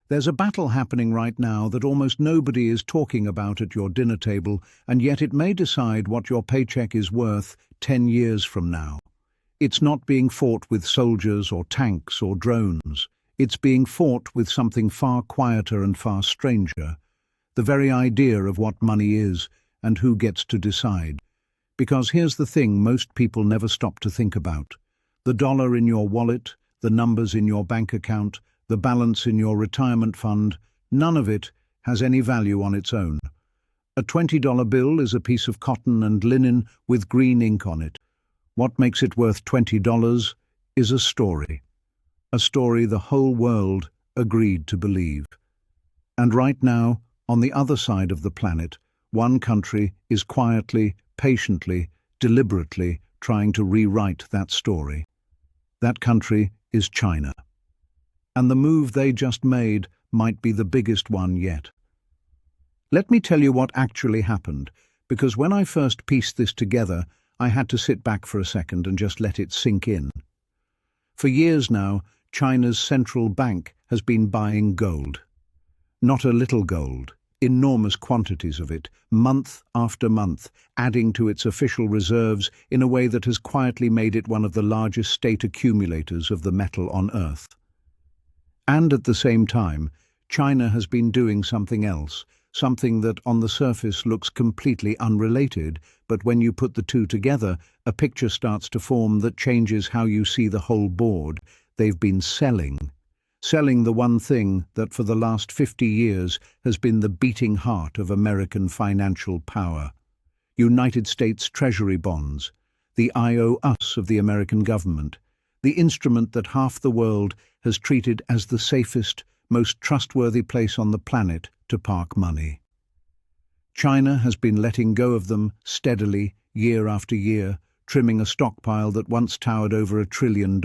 There's a battle happening right now that almost nobody is talking about at your dinner table, and yet it may decide what your paycheck is worth 10 years from now. It's not being fought with soldiers or tanks or drones. It's being fought with something far quieter and far stranger. The very idea of what money is and who gets to decide. Because here's the thing most people never stop to think about. The dollar in your wallet, the numbers in your bank account, the balance in your retirement fund, none of it has any value on its own. A $20 bill is a piece of cotton and linen with green ink on it. What makes it worth $20 is a story. A story the whole world agreed to believe. And right now, on the other side of the planet, one country is quietly, patiently, deliberately trying to rewrite that story. That country is China. And the move they just made might be the biggest one yet. Let me tell you what actually happened, because when I first pieced this together, I had to sit back for a second and just let it sink in. For years now, China's central bank has been buying gold. Not a little gold, enormous quantities of it, month after month, adding to its official reserves in a way that has quietly made it one of the largest state accumulators of the metal on Earth. And at the same time, China has been doing something else, something that on the surface looks completely unrelated, but when you put the two together, a picture starts to form that changes how you see the whole board. They've been selling the one thing that for the last 50 years has been the beating heart of American financial power. United States Treasury bonds, the IOUs of the American government, the instrument that half the world has treated as the safest, most trustworthy place on the planet to park money. China has been letting go of them steadily, year after year, trimming a stockpile that once towered over $1 trillion.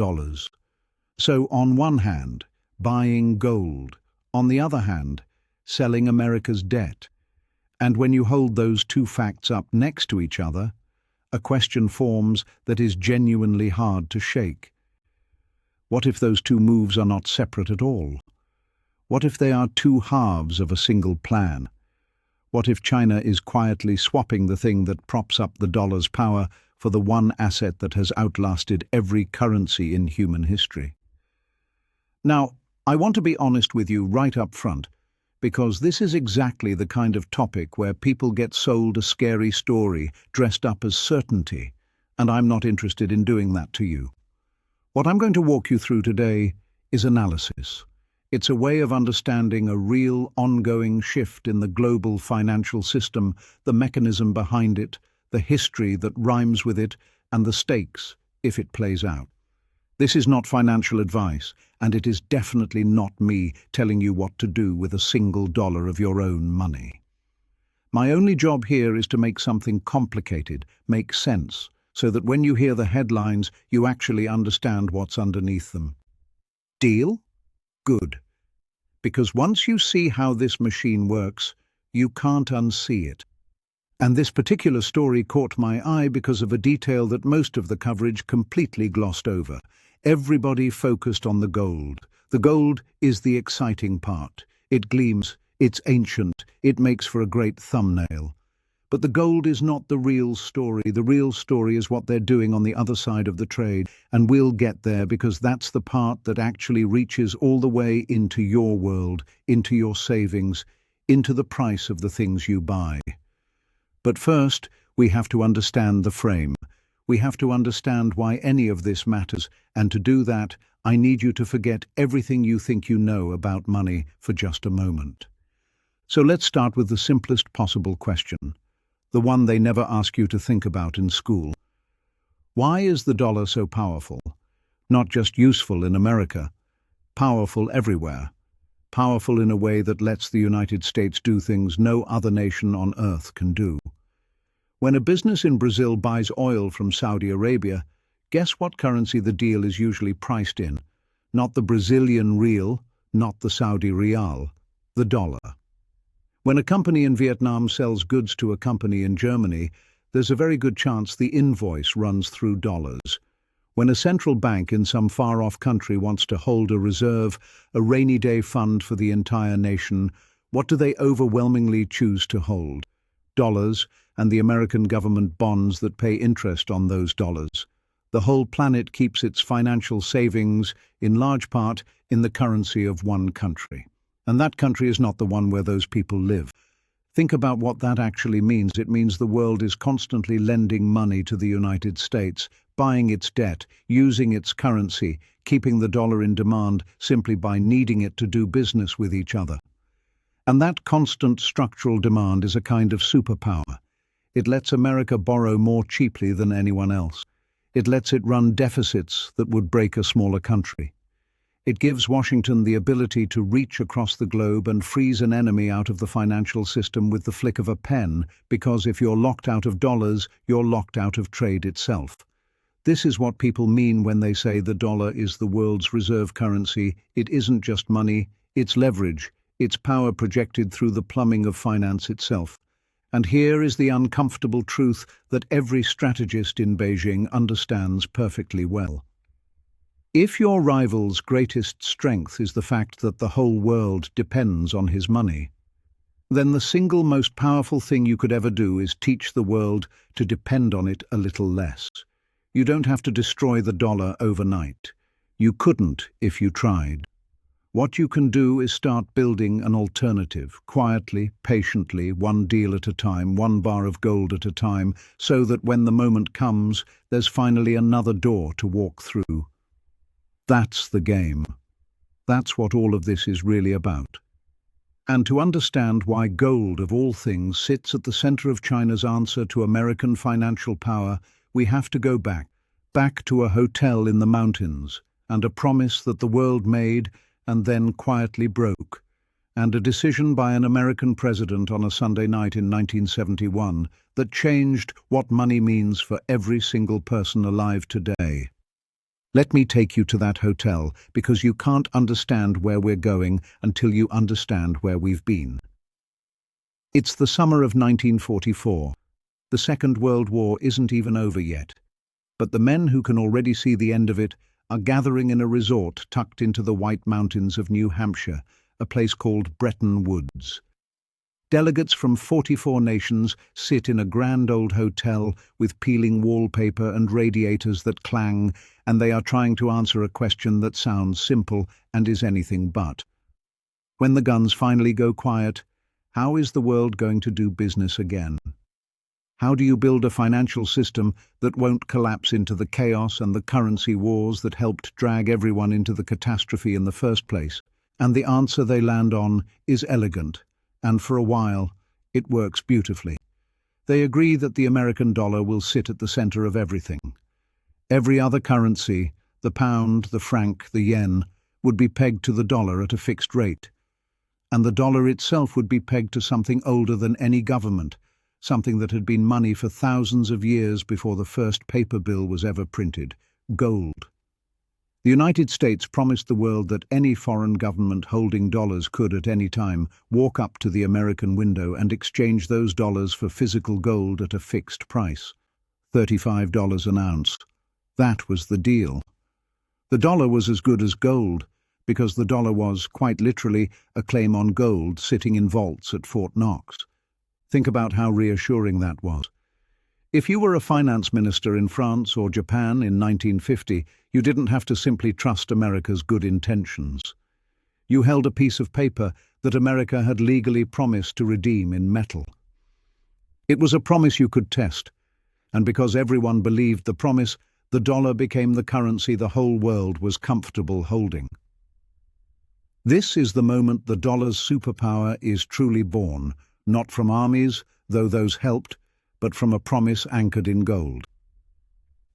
So on one hand, buying gold, on the other hand, selling America's debt. And when you hold those two facts up next to each other, a question forms that is genuinely hard to shake. What if those two moves are not separate at all? What if they are two halves of a single plan? What if China is quietly swapping the thing that props up the dollar's power for the one asset that has outlasted every currency in human history? Now, I want to be honest with you right up front, because this is exactly the kind of topic where people get sold a scary story dressed up as certainty, and I'm not interested in doing that to you. What I'm going to walk you through today is analysis. It's a way of understanding a real, ongoing shift in the global financial system, the mechanism behind it, the history that rhymes with it, and the stakes if it plays out. This is not financial advice, and it is definitely not me telling you what to do with a single dollar of your own money. My only job here is to make something complicated make sense, so that when you hear the headlines, you actually understand what's underneath them. Deal? Good. Because once you see how this machine works, you can't unsee it. And this particular story caught my eye because of a detail that most of the coverage completely glossed over. Everybody focused on the gold. The gold is the exciting part. It gleams, it's ancient, it makes for a great thumbnail. But the gold is not the real story. The real story is what they're doing on the other side of the trade, and we'll get there because that's the part that actually reaches all the way into your world, into your savings, into the price of the things you buy. But first, we have to understand the frame. We have to understand why any of this matters, and to do that, I need you to forget everything you think you know about money for just a moment. So let's start with the simplest possible question, the one they never ask you to think about in school. Why is the dollar so powerful? Not just useful in America, powerful everywhere. Powerful in a way that lets the United States do things no other nation on earth can do. When a business in Brazil buys oil from Saudi Arabia, guess what currency the deal is usually priced in? Not the Brazilian real, not the Saudi rial, the dollar. When a company in Vietnam sells goods to a company in Germany, there's a very good chance the invoice runs through dollars. When a central bank in some far-off country wants to hold a reserve, a rainy day fund for the entire nation, what do they overwhelmingly choose to hold? Dollars, and the American government bonds that pay interest on those dollars. The whole planet keeps its financial savings, in large part, in the currency of one country. And that country is not the one where those people live. Think about what that actually means. It means the world is constantly lending money to the United States, buying its debt, using its currency, keeping the dollar in demand simply by needing it to do business with each other. And that constant structural demand is a kind of superpower. It lets America borrow more cheaply than anyone else. It lets it run deficits that would break a smaller country. It gives Washington the ability to reach across the globe and freeze an enemy out of the financial system with the flick of a pen, because if you're locked out of dollars, you're locked out of trade itself. This is what people mean when they say the dollar is the world's reserve currency. It isn't just money, it's leverage, it's power projected through the plumbing of finance itself. And here is the uncomfortable truth that every strategist in Beijing understands perfectly well. If your rival's greatest strength is the fact that the whole world depends on his money, then the single most powerful thing you could ever do is teach the world to depend on it a little less. You don't have to destroy the dollar overnight. You couldn't if you tried. What you can do is start building an alternative, quietly, patiently, one deal at a time, one bar of gold at a time, so that when the moment comes, there's finally another door to walk through. That's the game. That's what all of this is really about. And to understand why gold, of all things, sits at the center of China's answer to American financial power, we have to go back to a hotel in the mountains, and a promise that the world made and then quietly broke, and a decision by an American president on a Sunday night in 1971 that changed what money means for every single person alive today. Let me take you to that hotel, because you can't understand where we're going until you understand where we've been. It's the summer of 1944. The Second World War isn't even over yet, but the men who can already see the end of it are gathering in a resort tucked into the White Mountains of New Hampshire, a place called Bretton Woods. Delegates from 44 nations sit in a grand old hotel with peeling wallpaper and radiators that clang, and they are trying to answer a question that sounds simple and is anything but. When the guns finally go quiet, how is the world going to do business again? How do you build a financial system that won't collapse into the chaos and the currency wars that helped drag everyone into the catastrophe in the first place? And the answer they land on is elegant, and for a while, it works beautifully. They agree that the American dollar will sit at the center of everything. Every other currency, the pound, the franc, the yen, would be pegged to the dollar at a fixed rate. And the dollar itself would be pegged to something older than any government, something that had been money for thousands of years before the first paper bill was ever printed: gold. The United States promised the world that any foreign government holding dollars could at any time walk up to the American window and exchange those dollars for physical gold at a fixed price, $35 an ounce. That was the deal. The dollar was as good as gold, because the dollar was, quite literally, a claim on gold sitting in vaults at Fort Knox. Think about how reassuring that was. If you were a finance minister in France or Japan in 1950, you didn't have to simply trust America's good intentions. You held a piece of paper that America had legally promised to redeem in metal. It was a promise you could test, and because everyone believed the promise, the dollar became the currency the whole world was comfortable holding. This is the moment the dollar's superpower is truly born, not from armies, though those helped, but from a promise anchored in gold.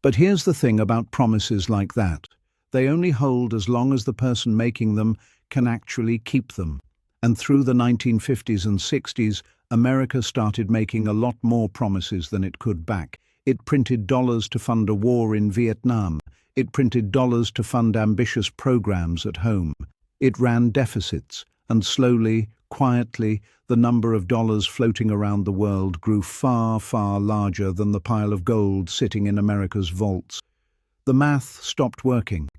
But here's the thing about promises like that. They only hold as long as the person making them can actually keep them. And through the 1950s and 60s, America started making a lot more promises than it could back. It printed dollars to fund a war in Vietnam. It printed dollars to fund ambitious programs at home. It ran deficits, and slowly, quietly, the number of dollars floating around the world grew far, far larger than the pile of gold sitting in America's vaults. The math stopped working.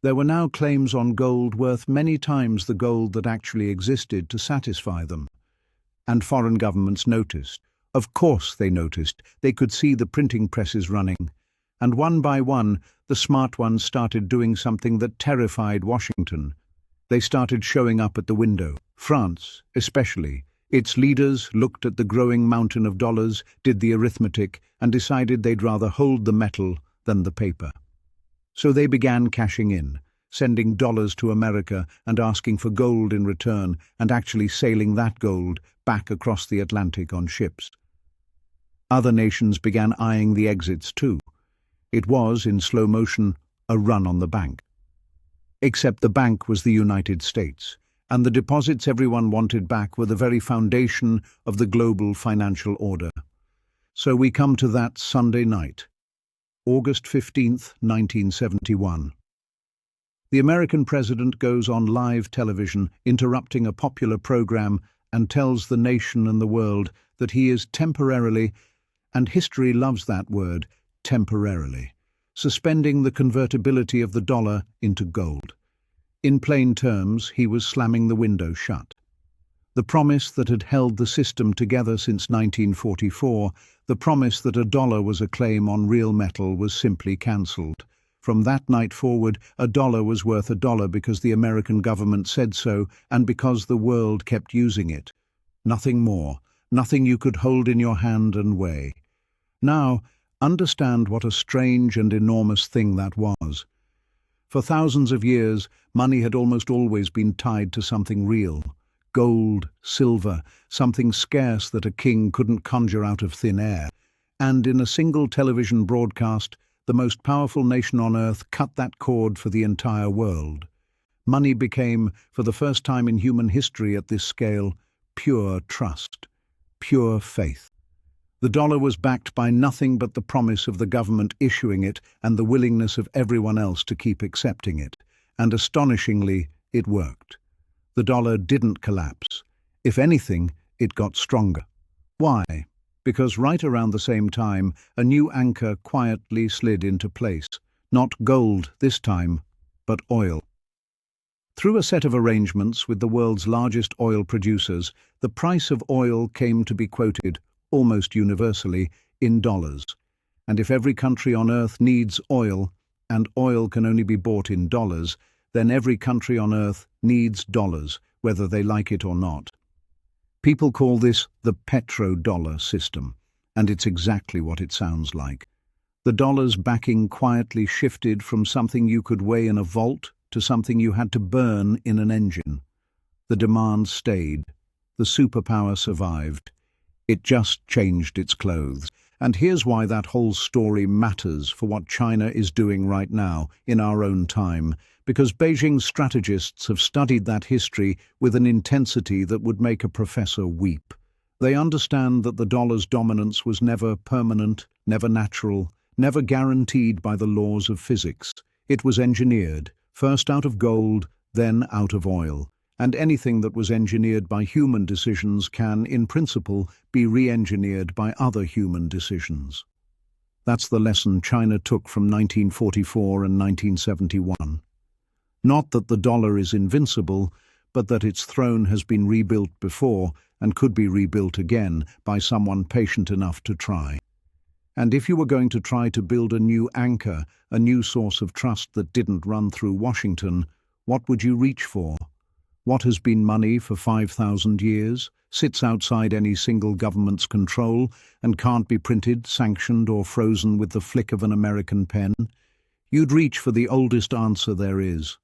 There were now claims on gold worth many times the gold that actually existed to satisfy them. And foreign governments noticed. Of course they noticed. They could see the printing presses running. And one by one, the smart ones started doing something that terrified Washington. They started showing up at the window. France, especially. Its leaders looked at the growing mountain of dollars, did the arithmetic, and decided they'd rather hold the metal than the paper. So they began cashing in, sending dollars to America and asking for gold in return, and actually sailing that gold back across the Atlantic on ships. Other nations began eyeing the exits too. It was, in slow motion, a run on the bank. Except the bank was the United States, and the deposits everyone wanted back were the very foundation of the global financial order. So we come to that Sunday night, August 15th, 1971. The American president goes on live television, interrupting a popular program, and tells the nation and the world that he is temporarily, and history loves that word, temporarily, suspending the convertibility of the dollar into gold. In plain terms, he was slamming the window shut. The promise that had held the system together since 1944, the promise that a dollar was a claim on real metal, was simply cancelled. From that night forward, a dollar was worth a dollar because the American government said so and because the world kept using it. Nothing more, nothing you could hold in your hand and weigh. Now, understand what a strange and enormous thing that was. For thousands of years, money had almost always been tied to something real. Gold, silver, something scarce that a king couldn't conjure out of thin air. And in a single television broadcast, the most powerful nation on earth cut that cord for the entire world. Money became, for the first time in human history at this scale, pure trust, pure faith. The dollar was backed by nothing but the promise of the government issuing it and the willingness of everyone else to keep accepting it. And astonishingly, it worked. The dollar didn't collapse. If anything, it got stronger. Why? Because right around the same time, a new anchor quietly slid into place. Not gold this time, but oil. Through a set of arrangements with the world's largest oil producers, the price of oil came to be quoted, almost universally, in dollars. And if every country on earth needs oil, and oil can only be bought in dollars, then every country on earth needs dollars, whether they like it or not. People call this the petrodollar system, and it's exactly what it sounds like. The dollar's backing quietly shifted from something you could weigh in a vault to something you had to burn in an engine. The demand stayed. The superpower survived. It just changed its clothes. And here's why that whole story matters for what China is doing right now, in our own time, because Beijing's strategists have studied that history with an intensity that would make a professor weep. They understand that the dollar's dominance was never permanent, never natural, never guaranteed by the laws of physics. It was engineered, first out of gold, then out of oil. And anything that was engineered by human decisions can, in principle, be re-engineered by other human decisions. That's the lesson China took from 1944 and 1971. Not that the dollar is invincible, but that its throne has been rebuilt before and could be rebuilt again by someone patient enough to try. And if you were going to try to build a new anchor, a new source of trust that didn't run through Washington, what would you reach for? What has been money for 5,000 years, sits outside any single government's control, and can't be printed, sanctioned, or frozen with the flick of an American pen? You'd reach for the oldest answer there is.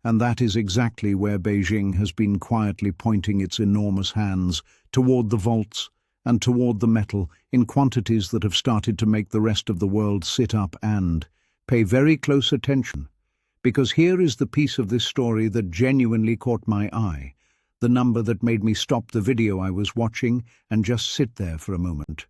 And that is exactly where Beijing has been quietly pointing its enormous hands, toward the vaults and toward the metal, in quantities that have started to make the rest of the world sit up and pay very close attention. Because here is the piece of this story that genuinely caught my eye, the number that made me stop the video I was watching and just sit there for a moment.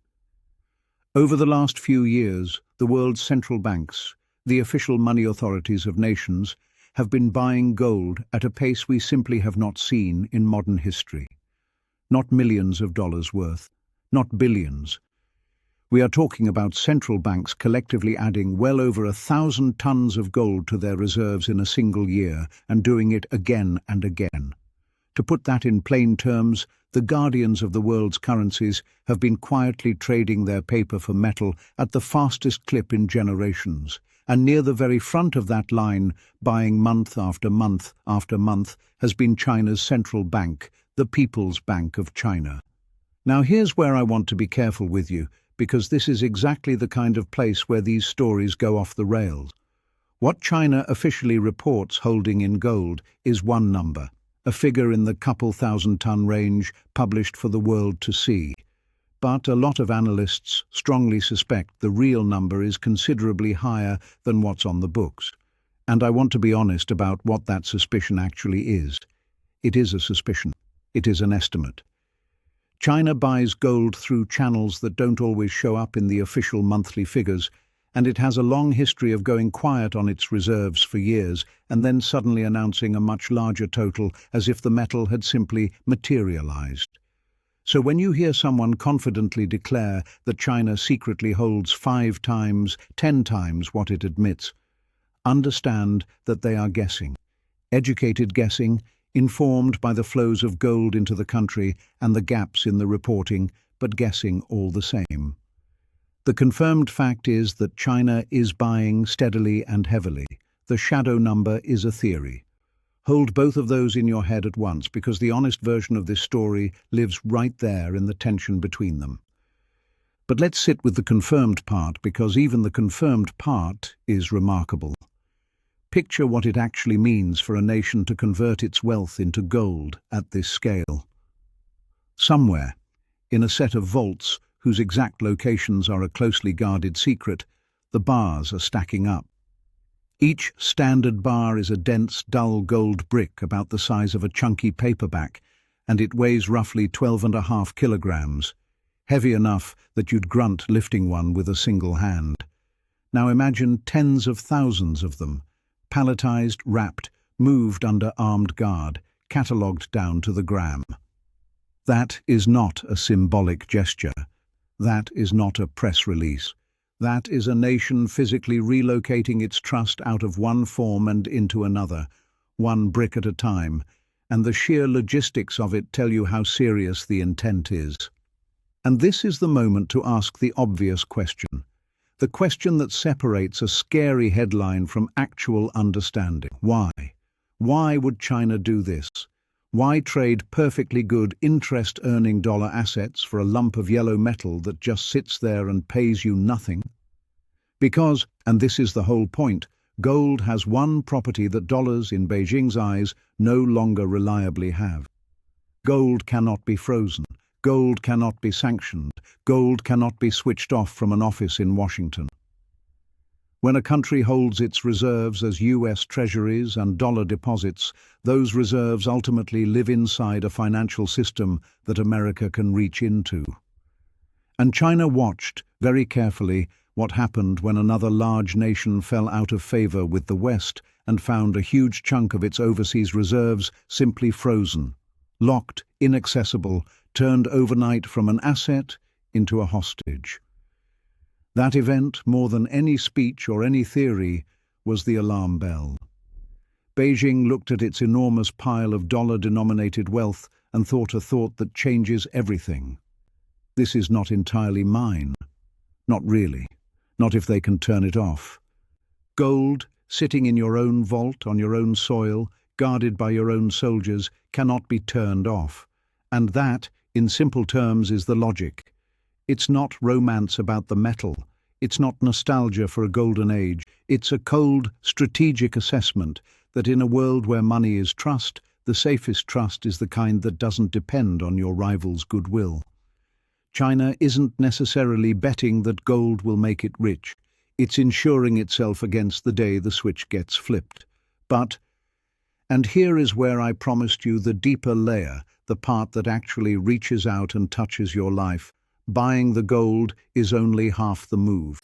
Over the last few years, the world's central banks, the official money authorities of nations, have been buying gold at a pace we simply have not seen in modern history. Not millions of dollars worth, not billions. We are talking about central banks collectively adding well over 1,000 tons of gold to their reserves in a single year and doing it again and again. To put that in plain terms, the guardians of the world's currencies have been quietly trading their paper for metal at the fastest clip in generations, and near the very front of that line, buying month after month after month, has been China's central bank, the People's Bank of China. Now here's where I want to be careful with you, because this is exactly the kind of place where these stories go off the rails. What China officially reports holding in gold is one number, a figure in the couple thousand-ton range published for the world to see. But a lot of analysts strongly suspect the real number is considerably higher than what's on the books. And I want to be honest about what that suspicion actually is. It is a suspicion. It is an estimate. China buys gold through channels that don't always show up in the official monthly figures, and it has a long history of going quiet on its reserves for years and then suddenly announcing a much larger total as if the metal had simply materialized. So when you hear someone confidently declare that China secretly holds 5 times, 10 times what it admits, understand that they are guessing. Educated guessing, informed by the flows of gold into the country and the gaps in the reporting, but guessing all the same. The confirmed fact is that China is buying steadily and heavily. The shadow number is a theory. Hold both of those in your head at once, because the honest version of this story lives right there in the tension between them. But let's sit with the confirmed part, because even the confirmed part is remarkable. Picture what it actually means for a nation to convert its wealth into gold at this scale. Somewhere, in a set of vaults whose exact locations are a closely guarded secret, the bars are stacking up. Each standard bar is a dense, dull gold brick about the size of a chunky paperback, and it weighs roughly 12.5 kilograms, heavy enough that you'd grunt lifting one with a single hand. Now imagine tens of thousands of them, palletized, wrapped, moved under armed guard, catalogued down to the gram. That is not a symbolic gesture. That is not a press release. That is a nation physically relocating its trust out of one form and into another, one brick at a time, and the sheer logistics of it tell you how serious the intent is. And this is the moment to ask the obvious question. The question that separates a scary headline from actual understanding. Why? Why would China do this? Why trade perfectly good interest-earning dollar assets for a lump of yellow metal that just sits there and pays you nothing? Because, and this is the whole point, gold has one property that dollars, in Beijing's eyes, no longer reliably have. Gold cannot be frozen. Gold cannot be sanctioned. Gold cannot be switched off from an office in Washington. When a country holds its reserves as US treasuries and dollar deposits, those reserves ultimately live inside a financial system that America can reach into. And China watched, very carefully, what happened when another large nation fell out of favor with the West and found a huge chunk of its overseas reserves simply frozen, locked, inaccessible, turned overnight from an asset into a hostage. That event, more than any speech or any theory, was the alarm bell. Beijing looked at its enormous pile of dollar-denominated wealth and thought a thought that changes everything. This is not entirely mine. Not really. Not if they can turn it off. Gold, sitting in your own vault, on your own soil, guarded by your own soldiers, cannot be turned off. And that, in simple terms, is the logic. It's not romance about the metal. It's not nostalgia for a golden age. It's a cold, strategic assessment that in a world where money is trust, the safest trust is the kind that doesn't depend on your rival's goodwill. China isn't necessarily betting that gold will make it rich. It's insuring itself against the day the switch gets flipped. But, and here is where I promised you the deeper layer, the part that actually reaches out and touches your life, buying the gold is only half the move.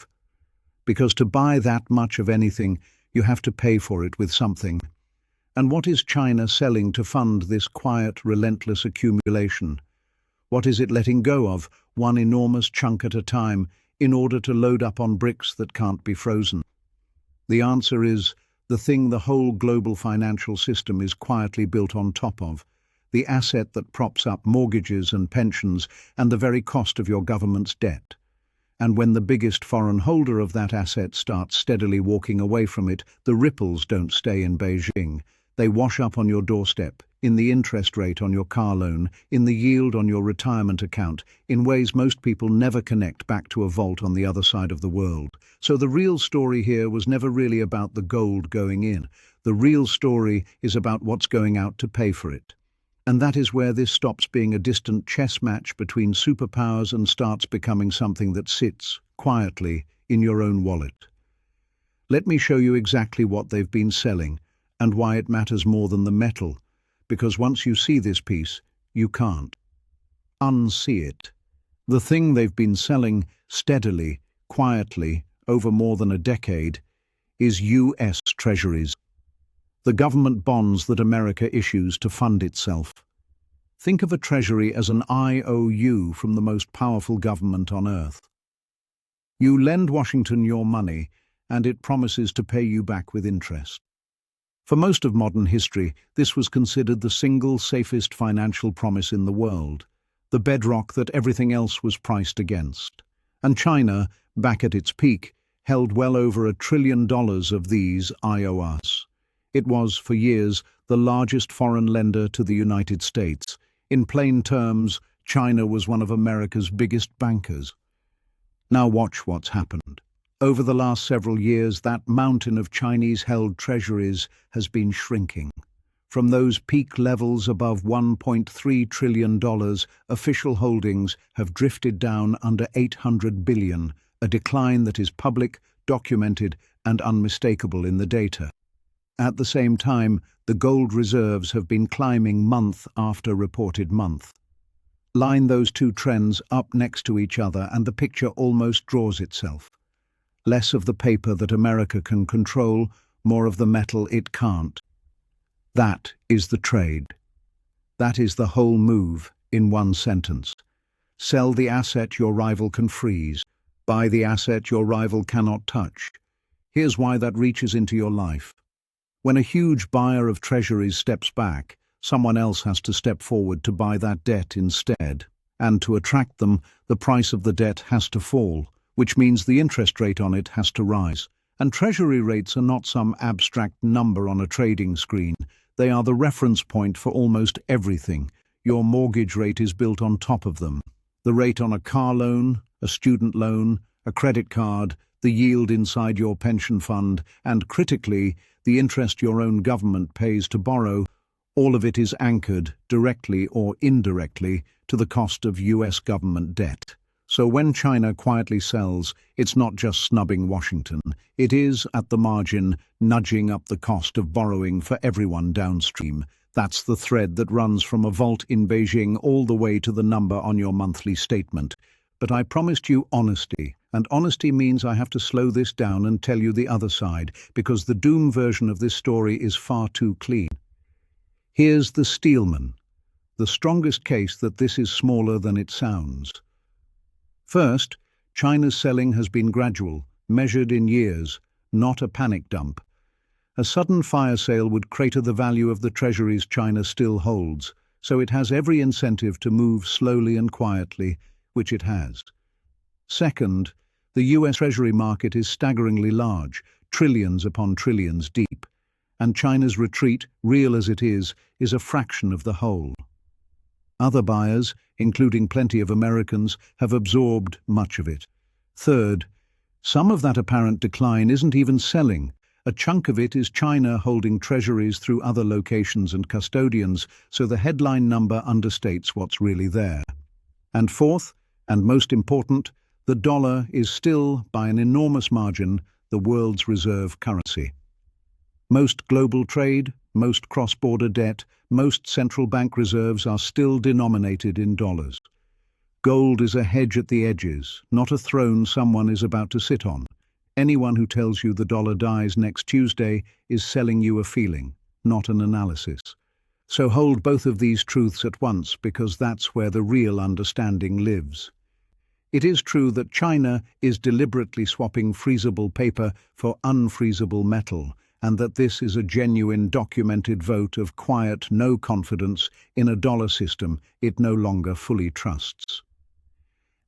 Because to buy that much of anything, you have to pay for it with something. And what is China selling to fund this quiet, relentless accumulation? What is it letting go of, one enormous chunk at a time, in order to load up on bricks that can't be frozen? The answer is the thing the whole global financial system is quietly built on top of, the asset that props up mortgages and pensions and the very cost of your government's debt. And when the biggest foreign holder of that asset starts steadily walking away from it, the ripples don't stay in Beijing. They wash up on your doorstep, in the interest rate on your car loan, in the yield on your retirement account, in ways most people never connect back to a vault on the other side of the world. So the real story here was never really about the gold going in. The real story is about what's going out to pay for it. And that is where this stops being a distant chess match between superpowers and starts becoming something that sits, quietly, in your own wallet. Let me show you exactly what they've been selling, and why it matters more than the metal, because once you see this piece, you can't unsee it. The thing they've been selling steadily, quietly, over more than a decade, is US Treasuries. The government bonds that America issues to fund itself. Think of a treasury as an IOU from the most powerful government on earth. You lend Washington your money, and it promises to pay you back with interest. For most of modern history, this was considered the single safest financial promise in the world, the bedrock that everything else was priced against. And China, back at its peak, held well over $1 trillion of these IOUs. It was, for years, the largest foreign lender to the United States. In plain terms, China was one of America's biggest bankers. Now watch what's happened. Over the last several years, that mountain of Chinese-held treasuries has been shrinking. From those peak levels above $1.3 trillion, official holdings have drifted down under $800 billion, a decline that is public, documented, and unmistakable in the data. At the same time, the gold reserves have been climbing month after reported month. Line those two trends up next to each other and the picture almost draws itself. Less of the paper that America can control, more of the metal it can't. That is the trade. That is the whole move in one sentence. Sell the asset your rival can freeze. Buy the asset your rival cannot touch. Here's why that reaches into your life. When a huge buyer of treasuries steps back, someone else has to step forward to buy that debt instead. And to attract them, the price of the debt has to fall, which means the interest rate on it has to rise. And treasury rates are not some abstract number on a trading screen. They are the reference point for almost everything. Your mortgage rate is built on top of them. The rate on a car loan, a student loan, a credit card, the yield inside your pension fund, and critically, the interest your own government pays to borrow, all of it is anchored, directly or indirectly, to the cost of US government debt. So when China quietly sells, it's not just snubbing Washington. It is, at the margin, nudging up the cost of borrowing for everyone downstream. That's the thread that runs from a vault in Beijing all the way to the number on your monthly statement. But I promised you honesty, and honesty means I have to slow this down and tell you the other side, because the doom version of this story is far too clean. Here's the steelman, the strongest case that this is smaller than it sounds. First, China's selling has been gradual, measured in years, not a panic dump. A sudden fire sale would crater the value of the treasuries China still holds, so it has every incentive to move slowly and quietly, which it has. Second, the US Treasury market is staggeringly large, trillions upon trillions deep, and China's retreat, real as it is a fraction of the whole. Other buyers, including plenty of Americans, have absorbed much of it. Third, some of that apparent decline isn't even selling. A chunk of it is China holding treasuries through other locations and custodians, so the headline number understates what's really there. And fourth, and most important, the dollar is still, by an enormous margin, the world's reserve currency. Most global trade, most cross-border debt, most central bank reserves are still denominated in dollars. Gold is a hedge at the edges, not a throne someone is about to sit on. Anyone who tells you the dollar dies next Tuesday is selling you a feeling, not an analysis. So hold both of these truths at once, because that's where the real understanding lives. It is true that China is deliberately swapping freezable paper for unfreezable metal, and that this is a genuine documented vote of quiet no confidence in a dollar system it no longer fully trusts.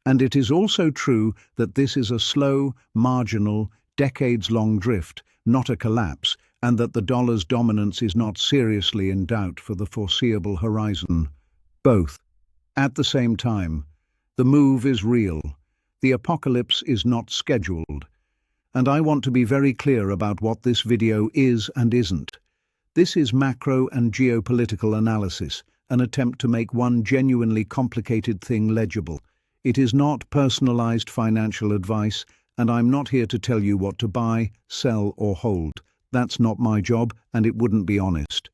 And it is also true that this is a slow, marginal, decades-long drift, not a collapse, and that the dollar's dominance is not seriously in doubt for the foreseeable horizon. Both. At the same time, the move is real. The apocalypse is not scheduled. And I want to be very clear about what this video is and isn't. This is macro and geopolitical analysis, an attempt to make one genuinely complicated thing legible. It is not personalized financial advice, and I'm not here to tell you what to buy, sell, or hold. That's not my job, and it wouldn't be honest.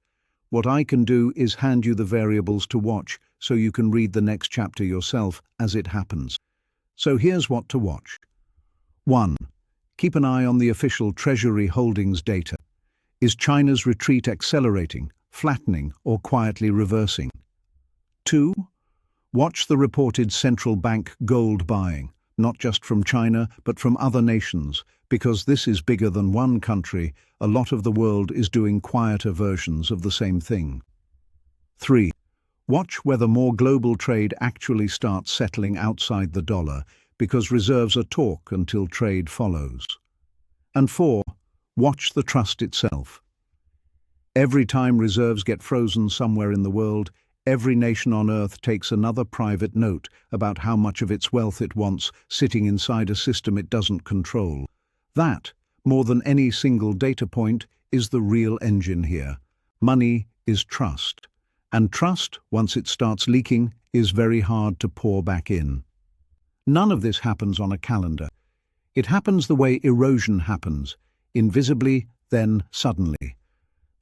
What I can do is hand you the variables to watch, so you can read the next chapter yourself as it happens. So here's what to watch. 1. Keep an eye on the official Treasury holdings data. Is China's retreat accelerating, flattening, or quietly reversing? 2. Watch the reported central bank gold buying, not just from China, but from other nations, because this is bigger than one country. A lot of the world is doing quieter versions of the same thing. 3. Watch whether more global trade actually starts settling outside the dollar, because reserves are talk until trade follows. And 4. Watch the trust itself. Every time reserves get frozen somewhere in the world, every nation on earth takes another private note about how much of its wealth it wants sitting inside a system it doesn't control. That, more than any single data point, is the real engine here. Money is trust. And trust, once it starts leaking, is very hard to pour back in. None of this happens on a calendar. It happens the way erosion happens, invisibly, then suddenly.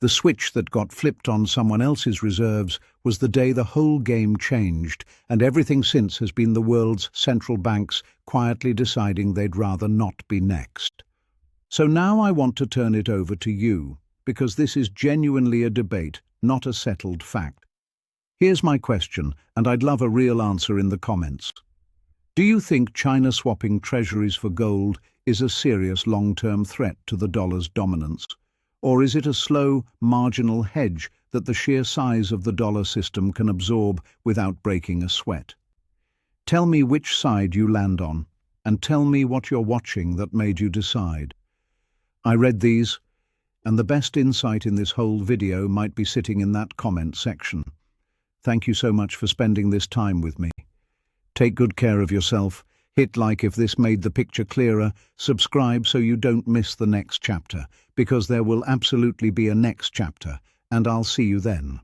The switch that got flipped on someone else's reserves was the day the whole game changed, and everything since has been the world's central banks quietly deciding they'd rather not be next. So now I want to turn it over to you, because this is genuinely a debate, not a settled fact. Here's my question, and I'd love a real answer in the comments. Do you think China swapping treasuries for gold is a serious long-term threat to the dollar's dominance? Or is it a slow, marginal hedge that the sheer size of the dollar system can absorb without breaking a sweat? Tell me which side you land on, and tell me what you're watching that made you decide. I read these, and the best insight in this whole video might be sitting in that comment section. Thank you so much for spending this time with me. Take good care of yourself. Hit like if this made the picture clearer, subscribe so you don't miss the next chapter, because there will absolutely be a next chapter, and I'll see you then.